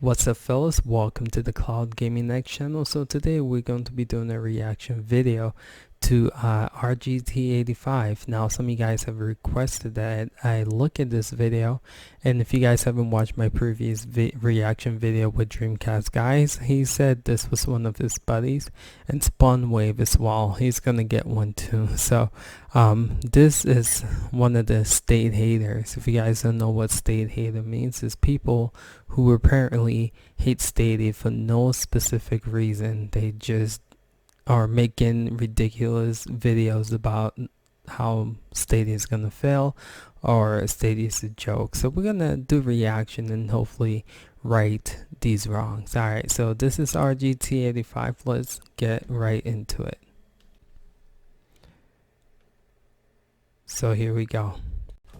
What's up fellas, welcome to the Cloud Gaming Next channel. So today we're going to be doing a reaction video to RGT 85. Now some of you guys have requested that I look at this video, and if you guys haven't watched my previous reaction video with Dreamcast guys, he said this was one of his buddies, and Spawnwave as well, he's gonna get one too. So this is one of the state haters. If you guys don't know what state hater means, is people who apparently hate Stadia for no specific reason. They just are making ridiculous videos about how Stadia is gonna fail or Stadia is a joke. So we're gonna do reaction and hopefully right these wrongs. Alright, so this is RGT 85. Let's get right into it. So here we go.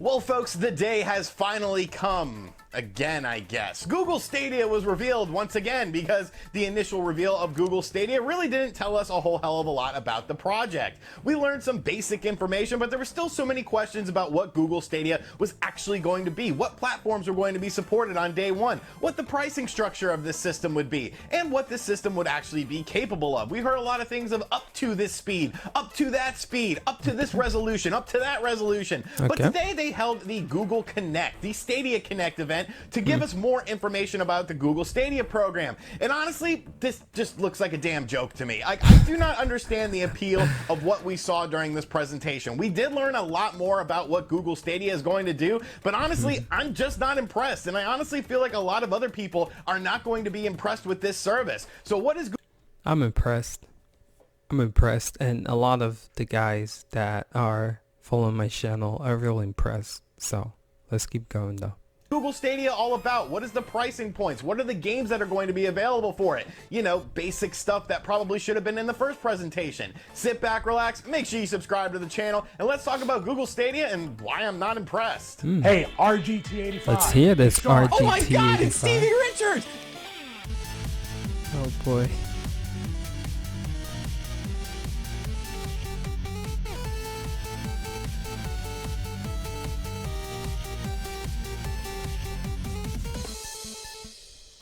Well, folks, the day has finally come. Again, I guess. Google Stadia was revealed once again because the initial reveal of Google Stadia really didn't tell us a whole hell of a lot about the project. We learned some basic information, but there were still so many questions about what Google Stadia was actually going to be, what platforms were going to be supported on day one, what the pricing structure of this system would be, and what this system would actually be capable of. We heard a lot of things of up to this speed, up to that speed, up to this resolution, up to that resolution. Okay. But today they held the Google Connect, the Stadia Connect event, to give us more information about the Google Stadia program. And honestly, this just looks like a damn joke to me. I do not understand the appeal of what we saw during this presentation. We did learn a lot more about what Google Stadia is going to do, but honestly, I'm just not impressed. And I honestly feel like a lot of other people are not going to be impressed with this service. So what is I'm impressed. And a lot of the guys that are following my channel are really impressed. So let's keep going though. Google Stadia all about? What is the pricing points? What are the games that are going to be available for it? You know, basic stuff that probably should have been in the first presentation. Sit back, relax, make sure you subscribe to the channel, and let's talk about Google Stadia and why I'm not impressed. Hey, RGT 85. Let's hear this RGT 85. Oh my god, it's Stevie Richards! Oh boy.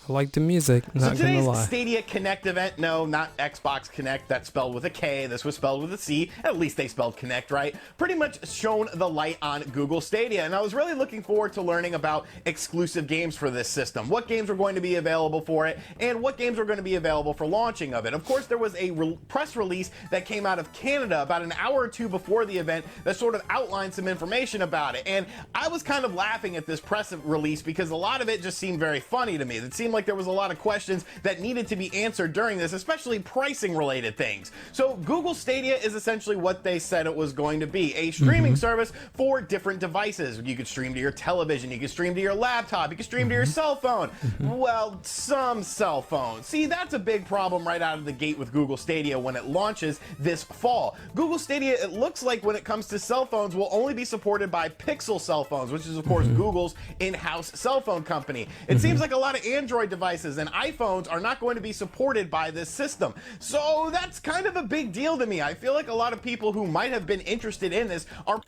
I like the music, not so gonna lie. Today's Stadia Connect event, no, not Xbox Connect, that's spelled with a K, this was spelled with a C, at least they spelled Connect right, pretty much shone the light on Google Stadia, and I was really looking forward to learning about exclusive games for this system, what games were going to be available for it, and what games were going to be available for launching of it. Of course, there was a press release that came out of Canada about an hour or two before the event that sort of outlined some information about it, and I was kind of laughing at this press release because a lot of it just seemed very funny to me. It seemed like there was a lot of questions that needed to be answered during this, especially pricing related things. So Google Stadia is essentially what they said it was going to be, a streaming service for different devices. You could stream to your television, you could stream to your laptop, you could stream to your cell phone. Well, some cell phones. See, that's a big problem right out of the gate with Google Stadia when it launches this fall. Google Stadia, it looks like when it comes to cell phones, will only be supported by Pixel cell phones, which is of course Google's in-house cell phone company. It seems like a lot of Android devices and iPhones are not going to be supported by this system. So that's kind of a big deal to me. I feel like a lot of people who might have been interested in this are...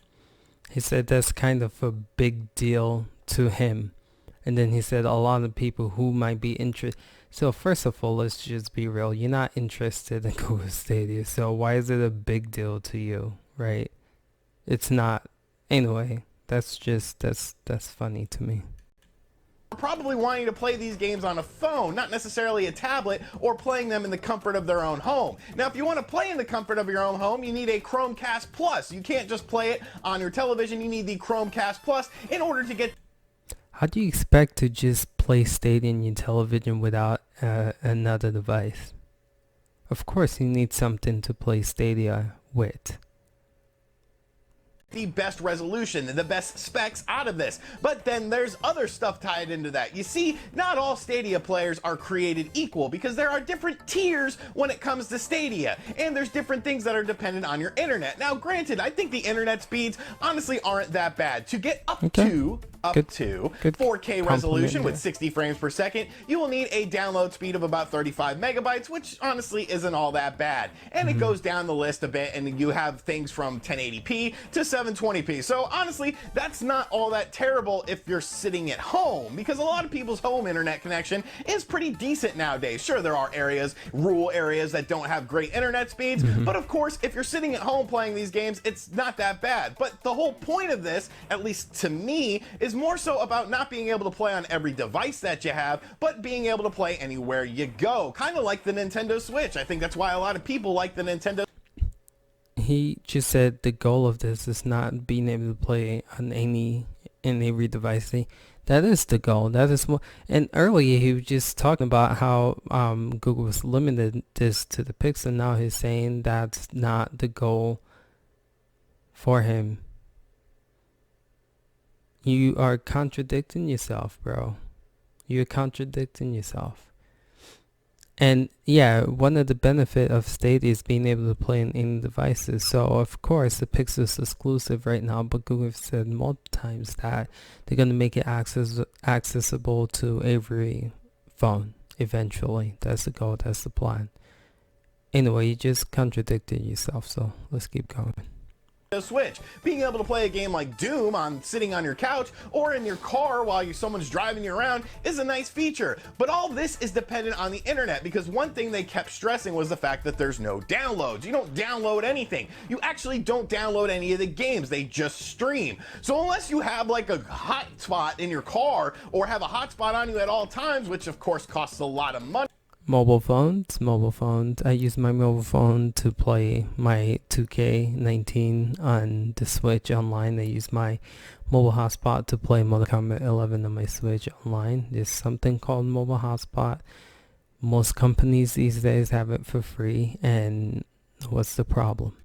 He said that's kind of a big deal to him. And then he said a lot of people who might be interested. So first of all, let's just be real. You're not interested in Google Stadia. So why is it a big deal to you, right? It's not. Anyway, that's funny to me. Probably wanting to play these games on a phone, not necessarily a tablet, or playing them in the comfort of their own home. Now, if you want to play in the comfort of your own home, you need a Chromecast Plus. You can't just play it on your television. You need the Chromecast Plus in order to get... How do you expect to just play Stadia in your television without another device? Of course, you need something to play Stadia with. The best resolution and the best specs out of this. But then there's other stuff tied into that. You see, not all Stadia players are created equal because there are different tiers when it comes to Stadia, and there's different things that are dependent on your internet. Now, granted, I think the internet speeds honestly aren't that bad. To get up to up to good 4K resolution with there. 60 frames per second. You will need a download speed of about 35 megabytes, which honestly isn't all that bad. And it goes down the list a bit, and you have things from 1080p to 720p. So honestly, that's not all that terrible if you're sitting at home, because a lot of people's home internet connection is pretty decent nowadays. Sure, there are areas, rural areas, that don't have great internet speeds, but of course, if you're sitting at home playing these games, it's not that bad. But the whole point of this, at least to me, is more so about not being able to play on every device that you have, but being able to play anywhere you go. Kind of like the Nintendo Switch. I think that's why a lot of people like the Nintendo. He just said the goal of this is not being able to play on in every device. That is the goal. That is what. And earlier he was just talking about how Google was limited this to the Pixel. Now he's saying that's not the goal for him. You are contradicting yourself, bro. You're contradicting yourself. And yeah, one of the benefits of Stadia is being able to play on any devices. So of course the Pixel is exclusive right now, but Google have said multiple times that they're going to make it accessible to every phone eventually. That's the goal. That's the plan. Anyway, you just contradicted yourself. So let's keep going. Switch. Being able to play a game like Doom sitting on your couch or in your car while someone's driving you around is a nice feature. But all this is dependent on the internet, because one thing they kept stressing was the fact that there's no downloads. You don't download anything. You actually don't download any of the games. They just stream. So unless you have like a hotspot in your car or have a hotspot on you at all times, which of course costs a lot of money. Mobile phones. I use my mobile phone to play my 2K19 on the Switch online. I use my mobile hotspot to play Mortal Kombat 11 on my Switch online. There's something called mobile hotspot. Most companies these days have it for free, and what's the problem?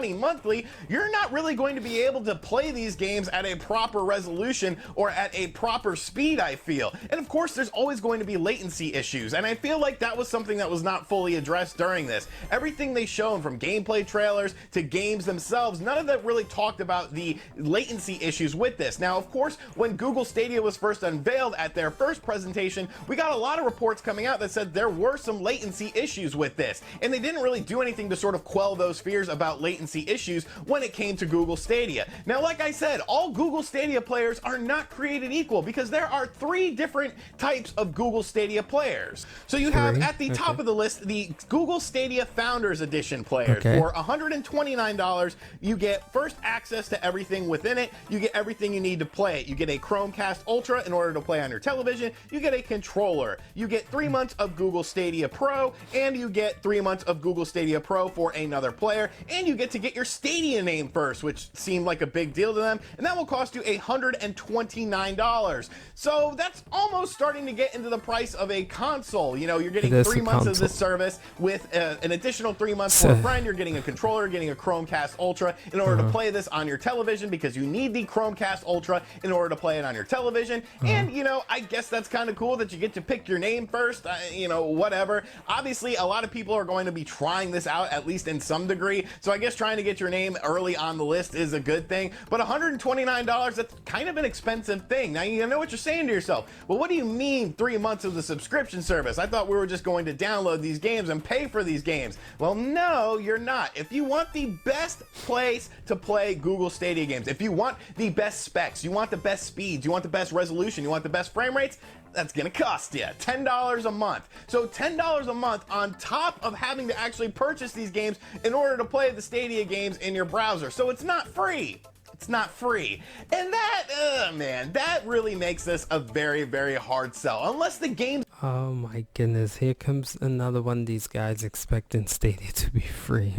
Monthly, you're not really going to be able to play these games at a proper resolution or at a proper speed, I feel. And of course, there's always going to be latency issues, and I feel like that was something that was not fully addressed during this. Everything they shown, from gameplay trailers to games themselves, none of that really talked about the latency issues with this. Now, of course, when Google Stadia was first unveiled at their first presentation, we got a lot of reports coming out that said there were some latency issues with this, and they didn't really do anything to sort of quell those fears about latency issues when it came to Google Stadia. Now, like I said, all Google Stadia players are not created equal, because there are 3 different types of Google Stadia players. So you have at the top of the list the Google Stadia Founders Edition players. For $129, you get first access to everything within it. You get everything you need to play it. You get a Chromecast Ultra in order to play on your television. You get a controller. You get 3 months of Google Stadia Pro, and you get 3 months of Google Stadia Pro for another player, and you get to get your Stadia name first, which seemed like a big deal to them, and that will cost you $129. So that's almost starting to get into the price of a console. You know, you're getting 3 months of this service with an additional 3 months for a friend. You're getting a controller, getting a Chromecast Ultra in order to play this on your television, because you need the Chromecast Ultra in order to play it on your television. And, you know, I guess that's kind of cool that you get to pick your name first, you know, whatever. Obviously, a lot of people are going to be trying this out, at least in some degree, so I guess trying to get your name early on the list is a good thing, but $129, that's kind of an expensive thing. Now, you know what you're saying to yourself, well, what do you mean 3 months of the subscription service? I thought we were just going to download these games and pay for these games. Well, no, you're not. If you want the best place to play Google Stadia games, if you want the best specs, you want the best speeds, you want the best resolution, you want the best frame rates, that's gonna cost you $10 a month. So $10 a month on top of having to actually purchase these games in order to play the Stadia games in your browser. So it's not free. It's not free. And that, man, that really makes this a very, very hard sell. Unless the games... Oh my goodness, here comes another one of these guys expecting Stadia to be free.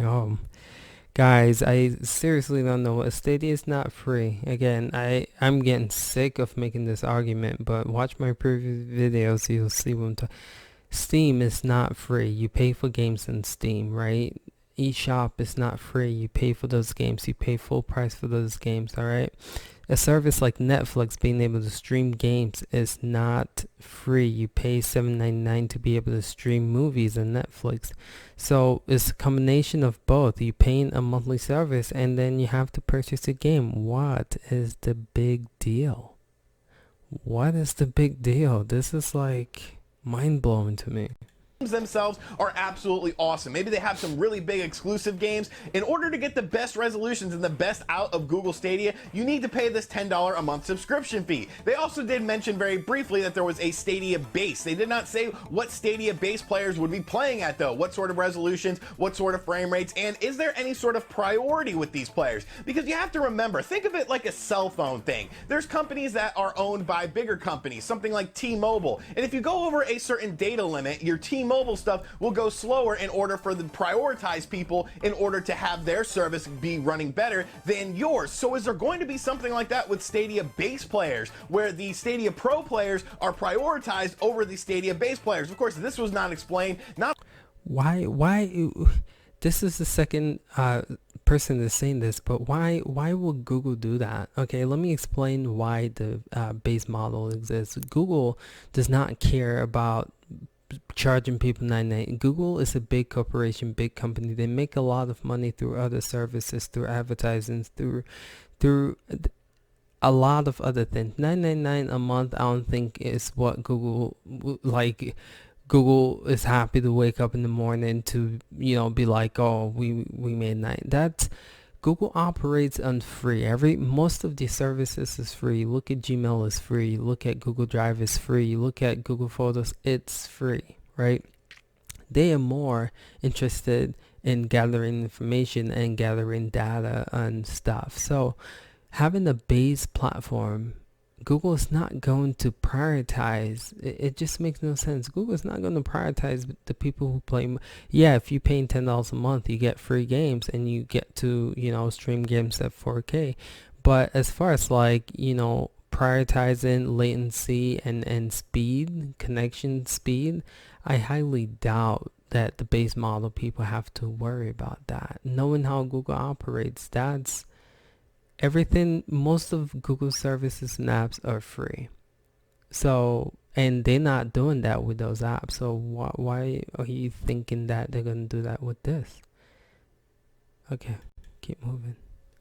Guys, I seriously don't know. Stadia is not free. Again, I'm getting sick of making this argument, but watch my previous videos, you'll see what I'm talking. Steam is not free. You pay for games in Steam, right? eShop is not free. You pay for those games. You pay full price for those games, alright? A service like Netflix, being able to stream games, is not free. You pay $7.99 to be able to stream movies on Netflix. So it's a combination of both. You paying a monthly service and then you have to purchase a game. What is the big deal? What is the big deal? This is like mind-blowing to me. Themselves are absolutely awesome. Maybe they have some really big exclusive games. In order to get the best resolutions and the best out of Google Stadia, you need to pay this $10 a month subscription fee. They also did mention very briefly that there was a Stadia base. They did not say what Stadia base players would be playing at though, what sort of resolutions, what sort of frame rates, and is there any sort of priority with these players? Because you have to remember, think of it like a cell phone thing. There's companies that are owned by bigger companies, something like T-Mobile, and if you go over a certain data limit, your T-Mobile stuff will go slower in order for the prioritized people in order to have their service be running better than yours. So is there going to be something like that with Stadia base players where the Stadia Pro players are prioritized over the Stadia base players? Of course, this was not explained. Why this is the second person that's saying this, but why will Google do that? Okay, let me explain why the base model exists. Google does not care about charging people $99. Google is a big corporation, big company. They make a lot of money through other services, through advertising, through a lot of other things. $9.99 a month, I don't think is what Google like. Google is happy to wake up in the morning to, you know, be like, oh, we made nine. That's Google operates on free. Most of the services is free. Look at Gmail is free. Look at Google Drive is free. Look at Google Photos, it's free, right? They are more interested in gathering information and gathering data and stuff. So having a base platform, Google is not going to prioritize. It just makes no sense. Google is not going to prioritize the people who play. Yeah, if you're paying $10 a month, you get free games and you get to, you know, stream games at 4K. But as far as like, you know, prioritizing latency and speed, connection speed, I highly doubt that the base model people have to worry about that. Knowing how Google operates, that's everything. Most of Google services and apps are free. So, and they're not doing that with those apps. So why are you thinking that they're going to do that with this? Okay, keep moving.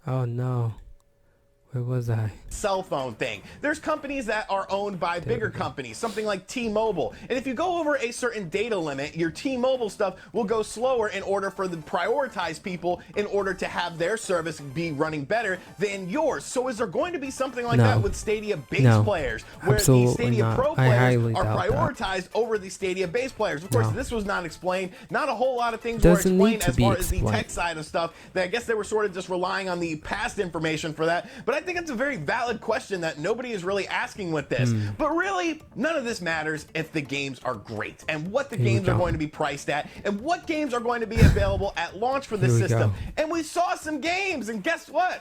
Oh no. Where was I? Cell phone thing. There's companies that are owned by bigger companies, something like T-Mobile. And if you go over a certain data limit, your T-Mobile stuff will go slower in order for the prioritized people in order to have their service be running better than yours. So is there going to be something like that with Stadia base players where the Stadia Pro players are prioritized over the Stadia base players? Of course, this was not explained. Not a whole lot of things were explained as far as the tech side of stuff. That I guess they were sort of just relying on the past information for that. But I think it's a very valid question that nobody is really asking with this. But really, none of this matters if the games are great and what the games are going to be priced at and what games are going to be available at launch for this system. And we saw some games, and guess what?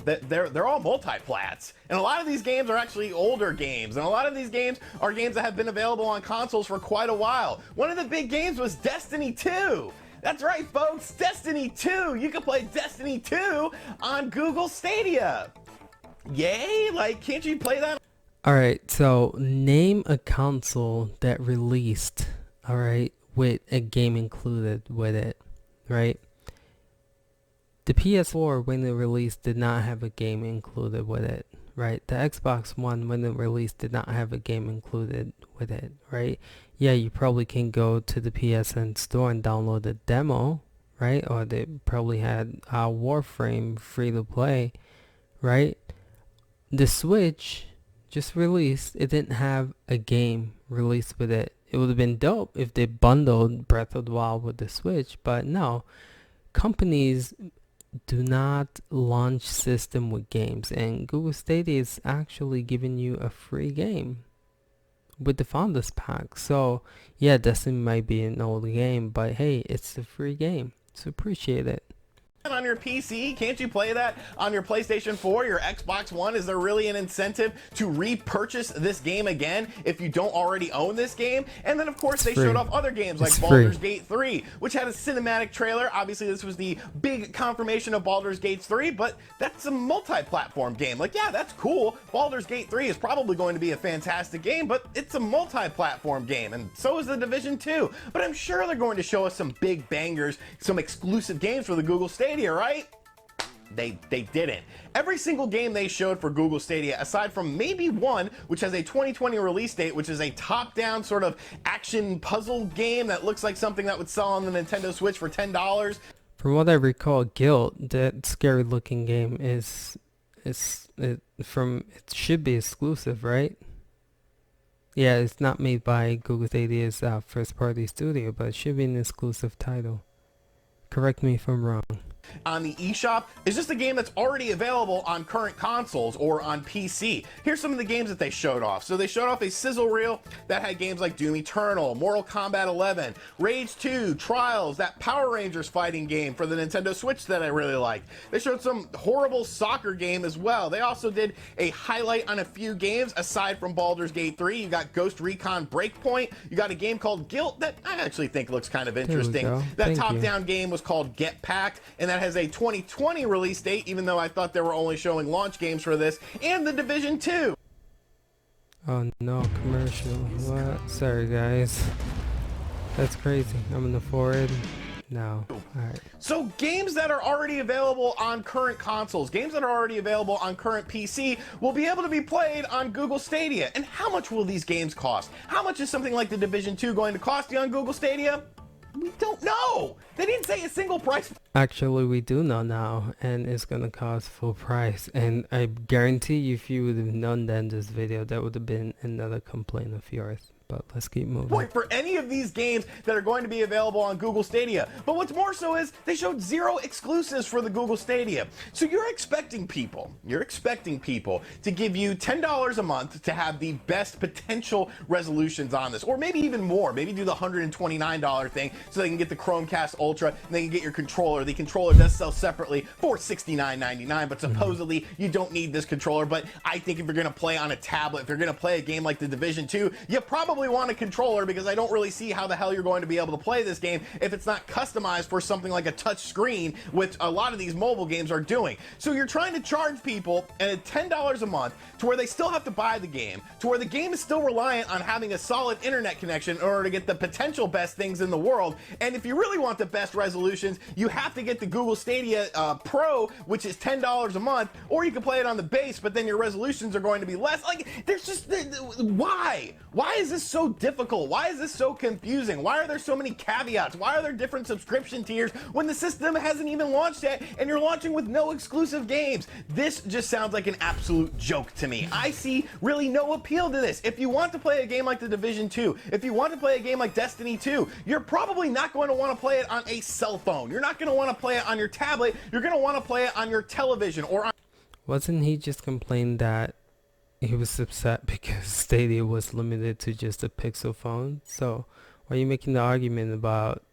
They're all multi-plats. And a lot of these games are actually older games. And a lot of these games are games that have been available on consoles for quite a while. One of the big games was Destiny 2. That's right, folks, Destiny 2. You can play Destiny 2 on Google Stadia. Yay, like, can't you play that? All right, so name a console that released, all right, with a game included with it, right? The PS4, when it released, did not have a game included with it, right? The Xbox One, when it released, did not have a game included with it, right? Yeah, you probably can go to the PSN store and download the demo, right? Or they probably had Warframe free to play, right? The Switch just released. It didn't have a game released with it. It would have been dope if they bundled Breath of the Wild with the Switch, but no. Companies do not launch system with games, and Google Stadia is actually giving you a free game with the Founders Pack. So yeah, Destiny might be an old game, but hey, it's a free game, so appreciate it. On your PC? Can't you play that on your PlayStation 4, your Xbox One? Is there really an incentive to repurchase this game again if you don't already own this game? And then of course they showed off other games like Baldur's Gate 3, which had a cinematic trailer. Obviously this was the big confirmation of Baldur's Gate 3, but that's a multi-platform game. Like, yeah, that's cool. Baldur's Gate 3 is probably going to be a fantastic game, but it's a multi-platform game, and so is The Division 2. But I'm sure they're going to show us some big bangers, some exclusive games for the Google Stadia, right? They didn't. Every single game they showed for Google Stadia, aside from maybe one, which has a 2020 release date, which is a top-down sort of action puzzle game that looks like something that would sell on the Nintendo Switch for $10. From what I recall, Guild, that scary-looking game, it should be exclusive, right? Yeah, it's not made by Google Stadia's first-party studio, but it should be an exclusive title. Correct me if I'm wrong. On the eShop is just a game that's already available on current consoles or on PC. Here's some of the games that they showed off. So they showed off a sizzle reel that had games like Doom Eternal, Mortal Kombat 11, Rage 2, Trials, that Power Rangers fighting game for the Nintendo Switch that I really liked. They showed some horrible soccer game as well. They also did a highlight on a few games aside from Baldur's Gate 3. You got Ghost Recon Breakpoint. You got a game called Guilt that I actually think looks kind of interesting. That top-down game was called Get Packed, and that has a 2020 release date, even though I thought they were only showing launch games for this, and The Division 2. Oh no, commercial. What? Sorry guys. That's crazy. I'm in the forward. No. Alright. So games that are already available on current consoles, games that are already available on current PC will be able to be played on Google Stadia. And how much will these games cost? How much is something like The Division 2 going to cost you on Google Stadia? We don't know. They didn't say a single price. Actually, we do know now, and it's gonna cost full price. And I guarantee you, if you would have known that in this video, that would have been another complaint of yours. But let's keep moving. Point for any of these games that are going to be available on Google Stadia. But what's more so is they showed 0 exclusives for the Google Stadia. So you're expecting people to give you $10 a month to have the best potential resolutions on this, or maybe even more. Maybe do the $129 thing so they can get the Chromecast Ultra and they can get your controller. The controller does sell separately for $69.99, but supposedly you don't need this controller. But I think if you're going to play on a tablet, if you're going to play a game like The Division 2, you probably want a controller, because I don't really see how the hell you're going to be able to play this game if it's not customized for something like a touch screen, which a lot of these mobile games are doing. So you're trying to charge people at $10 a month to where they still have to buy the game, to where the game is still reliant on having a solid internet connection in order to get the potential best things in the world. And if you really want the best resolutions, you have to get the Google Stadia Pro, which is $10 a month, or you can play it on the base, but then your resolutions are going to be less. Like, there's just, why? Why is this so difficult? Why is this so confusing? Why are there so many caveats? Why are there different subscription tiers when the system hasn't even launched yet and you're launching with no exclusive games? This just sounds like an absolute joke to me. I see really no appeal to this. If you want to play a game like The Division 2, if you want to play a game like Destiny 2, you're probably not going to want to play it on a cell phone. You're not going to want to play it on your tablet. You're going to want to play it on your television or on... Wasn't he just complaining that he was upset because Stadia was limited to just a Pixel phone? So why are you making the argument about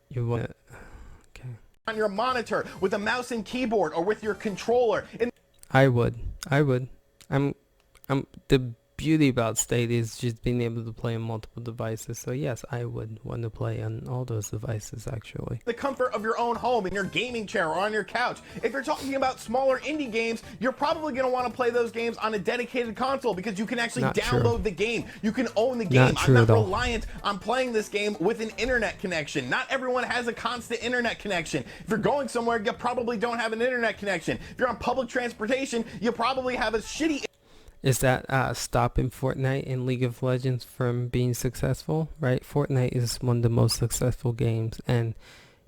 you want okay on your monitor with a mouse and keyboard or with your controller? And I would. I'm the beauty about Stadia is just being able to play on multiple devices. So yes, I would want to play on all those devices actually. The comfort of your own home, in your gaming chair or on your couch. If you're talking about smaller indie games, you're probably going to want to play those games on a dedicated console because you can actually download the game. You can own the game. I'm not reliant on playing this game with an internet connection. Not everyone has a constant internet connection. If you're going somewhere, you probably don't have an internet connection. If you're on public transportation, you probably have a shitty... Is that stopping Fortnite and League of Legends from being successful, right? Fortnite is one of the most successful games, and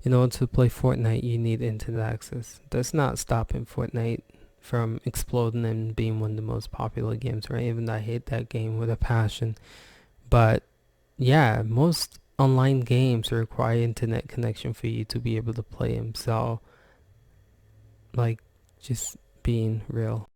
in order to play Fortnite, you need internet access. That's not stopping Fortnite from exploding and being one of the most popular games, right? Even though I hate that game with a passion. But yeah, most online games require internet connection for you to be able to play them. So, like, just being real.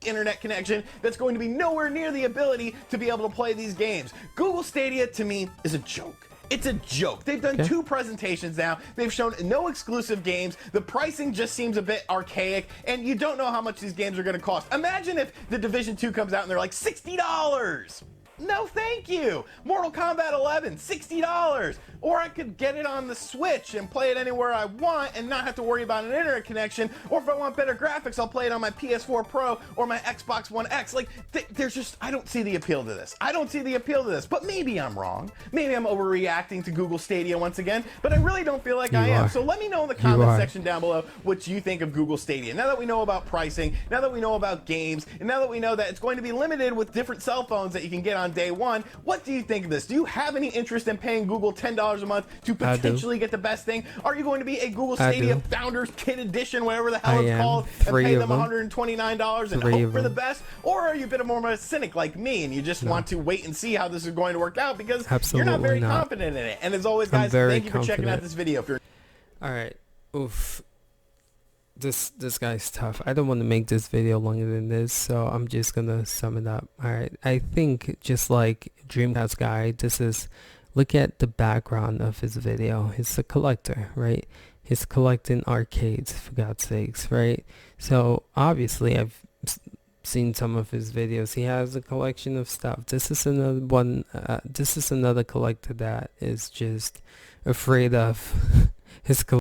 Internet connection that's going to be nowhere near the ability to be able to play these games. Google Stadia, to me, is a joke. It's a joke. They've done 2 presentations now. They've shown no exclusive games. The pricing just seems a bit archaic, and you don't know how much these games are going to cost. Imagine if The Division 2 comes out and they're like $60. No, thank you. Mortal Kombat 11, $60. Or I could get it on the Switch and play it anywhere I want and not have to worry about an internet connection. Or if I want better graphics, I'll play it on my PS4 Pro or my Xbox One X. Like, there's just, I don't see the appeal to this. I don't see the appeal to this. But maybe I'm wrong. Maybe I'm overreacting to Google Stadia once again. But I really don't feel like I am. So let me know in the comment section down below what you think of Google Stadia. Now that we know about pricing, now that we know about games, and now that we know that it's going to be limited with different cell phones that you can get on day one, what do you think of this? Do you have any interest in paying Google $10 a month to potentially get the best thing? Are you going to be a Google Stadia Founders Kit Edition, whatever the hell it's called, and pay them $129 and hope for the best? Or are you a bit more of a cynic like me and you just want to wait and see how this is going to work out because you're not very confident in it? And as always, guys, thank you for checking out this video. Alright, oof. This guy's tough. I don't want to make this video longer than this, so I'm just gonna sum it up. Alright, I think just like Dreamcast guy, this is, look at the background of his video. He's a collector, right? He's collecting arcades, for God's sakes, right? So obviously I've seen some of his videos. He has a collection of stuff. This is another one. This is another collector that is just afraid of his collection.